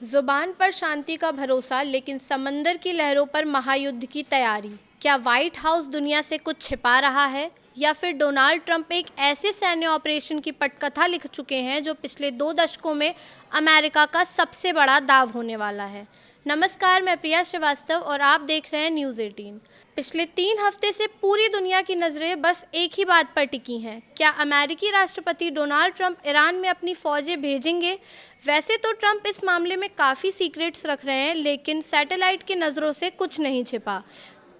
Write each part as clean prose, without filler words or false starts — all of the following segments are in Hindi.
जुबान पर शांति का भरोसा लेकिन समंदर की लहरों पर महायुद्ध की तैयारी। क्या व्हाइट हाउस दुनिया से कुछ छिपा रहा है या फिर डोनाल्ड ट्रंप एक ऐसे सैन्य ऑपरेशन की पटकथा लिख चुके हैं जो पिछले 2 दशकों में अमेरिका का सबसे बड़ा दाव होने वाला है। नमस्कार, मैं प्रिया श्रीवास्तव और आप देख रहे हैं न्यूज़ 18। पिछले 3 हफ्ते से पूरी दुनिया की नज़रें बस एक ही बात पर टिकी हैं। क्या अमेरिकी राष्ट्रपति डोनाल्ड ट्रंप ईरान में अपनी फ़ौजें भेजेंगे? वैसे तो ट्रंप इस मामले में काफ़ी सीक्रेट्स रख रहे हैं, लेकिन सैटेलाइट की नज़रों से कुछ नहीं छिपा।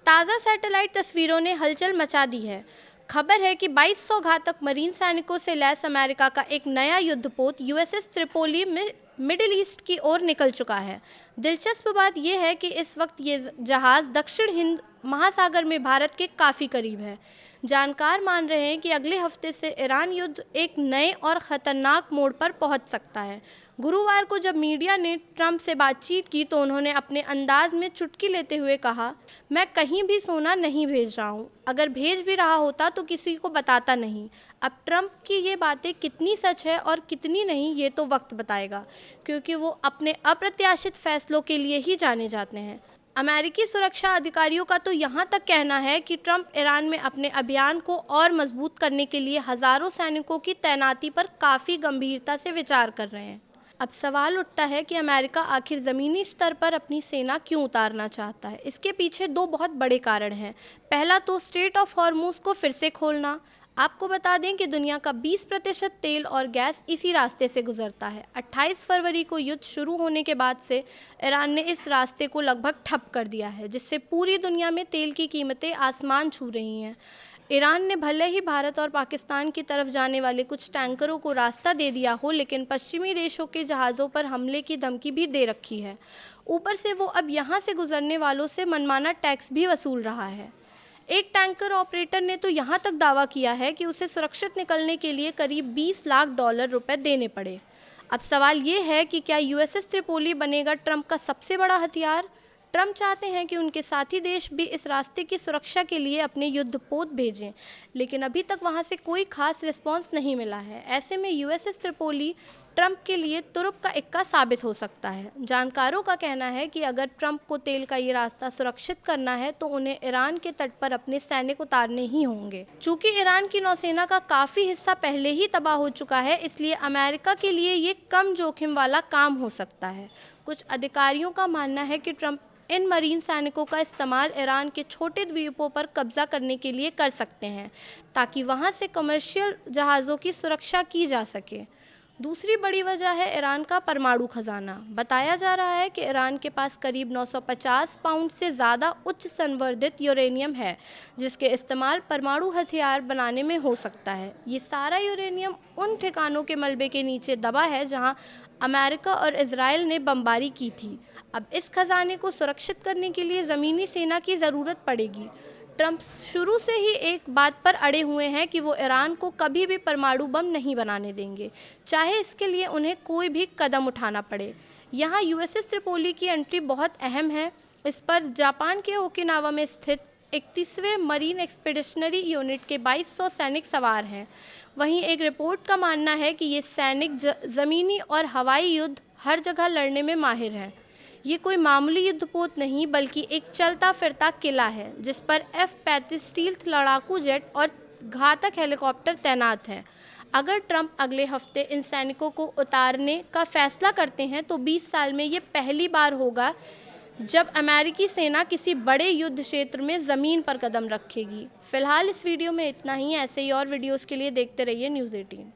ताज़ा सैटेलाइट तस्वीरों ने हलचल मचा दी है। खबर है कि 2200 घातक मरीन सैनिकों से लैस अमेरिका का एक नया युद्धपोत यूएसएस त्रिपोली में मिडिल ईस्ट की ओर निकल चुका है। दिलचस्प बात यह है कि इस वक्त ये जहाज़ दक्षिण हिंद महासागर में भारत के काफ़ी करीब है। जानकार मान रहे हैं कि अगले हफ्ते से ईरान युद्ध एक नए और ख़तरनाक मोड़ पर पहुंच सकता है। गुरुवार को जब मीडिया ने ट्रंप से बातचीत की तो उन्होंने अपने अंदाज में चुटकी लेते हुए कहा, मैं कहीं भी सोना नहीं भेज रहा हूँ। अगर भेज भी रहा होता तो किसी को बताता नहीं। अब ट्रंप की ये बातें कितनी सच है और कितनी नहीं, ये तो वक्त बताएगा, क्योंकि वो अपने अप्रत्याशित फैसलों के लिए ही जाने जाते हैं। अमेरिकी सुरक्षा अधिकारियों का तो यहाँ तक कहना है कि ट्रंप ईरान में अपने अभियान को और मजबूत करने के लिए हज़ारों सैनिकों की तैनाती पर काफ़ी गंभीरता से विचार कर रहे हैं। अब सवाल उठता है कि अमेरिका आखिर ज़मीनी स्तर पर अपनी सेना क्यों उतारना चाहता है। इसके पीछे 2 बहुत बड़े कारण हैं। पहला तो स्ट्रेट ऑफ हॉर्मूज़ को फिर से खोलना। आपको बता दें कि दुनिया का 20% तेल और गैस इसी रास्ते से गुजरता है। 28 फरवरी को युद्ध शुरू होने के बाद से ईरान ने इस रास्ते को लगभग ठप कर दिया है, जिससे पूरी दुनिया में तेल की कीमतें आसमान छू रही हैं। ईरान ने भले ही भारत और पाकिस्तान की तरफ जाने वाले कुछ टैंकरों को रास्ता दे दिया हो, लेकिन पश्चिमी देशों के जहाज़ों पर हमले की धमकी भी दे रखी है। ऊपर से वो अब यहाँ से गुजरने वालों से मनमाना टैक्स भी वसूल रहा है। एक टैंकर ऑपरेटर ने तो यहाँ तक दावा किया है कि उसे सुरक्षित निकलने के लिए करीब $20 लाख रुपए देने पड़े। अब सवाल ये है कि क्या यूएसएस त्रिपोली बनेगा ट्रंप का सबसे बड़ा हथियार? ट्रंप चाहते हैं कि उनके साथी देश भी इस रास्ते की सुरक्षा के लिए अपने युद्धपोत भेजें, लेकिन अभी तक वहां से कोई खास रिस्पांस नहीं मिला है। ऐसे में यूएसएस त्रिपोली ट्रंप के लिए तुरुप का इक्का साबित हो सकता है। जानकारों का कहना है कि अगर ट्रंप को तेल का ये रास्ता सुरक्षित करना है तो उन्हें ईरान के तट पर अपने सैनिक उतारने ही होंगे। चूंकि ईरान की नौसेना का काफ़ी हिस्सा पहले ही तबाह हो चुका है, इसलिए अमेरिका के लिए ये कम जोखिम वाला काम हो सकता है। कुछ अधिकारियों का मानना है कि ट्रंप इन मरीन सैनिकों का इस्तेमाल ईरान के छोटे द्वीपों पर कब्जा करने के लिए कर सकते हैं, ताकि वहां से कमर्शियल जहाज़ों की सुरक्षा की जा सके। दूसरी बड़ी वजह है ईरान का परमाणु खजाना। बताया जा रहा है कि ईरान के पास करीब 950 पाउंड से ज़्यादा उच्च संवर्धित यूरेनियम है, जिसके इस्तेमाल परमाणु हथियार बनाने में हो सकता है। ये सारा यूरेनियम उन ठिकानों के मलबे के नीचे दबा है जहां अमेरिका और इजराइल ने बमबारी की थी। अब इस खजाने को सुरक्षित करने के लिए ज़मीनी सेना की ज़रूरत पड़ेगी। ट्रंप शुरू से ही एक बात पर अड़े हुए हैं कि वो ईरान को कभी भी परमाणु बम नहीं बनाने देंगे, चाहे इसके लिए उन्हें कोई भी कदम उठाना पड़े। यहाँ यूएसएस त्रिपोली की एंट्री बहुत अहम है। इस पर जापान के ओकिनावा में स्थित 31वें मरीन एक्सपेडिशनरी यूनिट के 2200 सैनिक सवार हैं। वहीं एक रिपोर्ट का मानना है कि ये सैनिक ज़मीनी और हवाई युद्ध हर जगह लड़ने में माहिर हैं। ये कोई मामूली युद्धपोत नहीं, बल्कि एक चलता फिरता किला है जिस पर F-35 स्टील्थ लड़ाकू जेट और घातक हेलीकॉप्टर तैनात हैं। अगर ट्रंप अगले हफ्ते इन सैनिकों को उतारने का फैसला करते हैं तो 20 साल में ये पहली बार होगा जब अमेरिकी सेना किसी बड़े युद्ध क्षेत्र में ज़मीन पर कदम रखेगी। फिलहाल इस वीडियो में इतना ही। ऐसे ही और वीडियोस के लिए देखते रहिए न्यूज़ 18।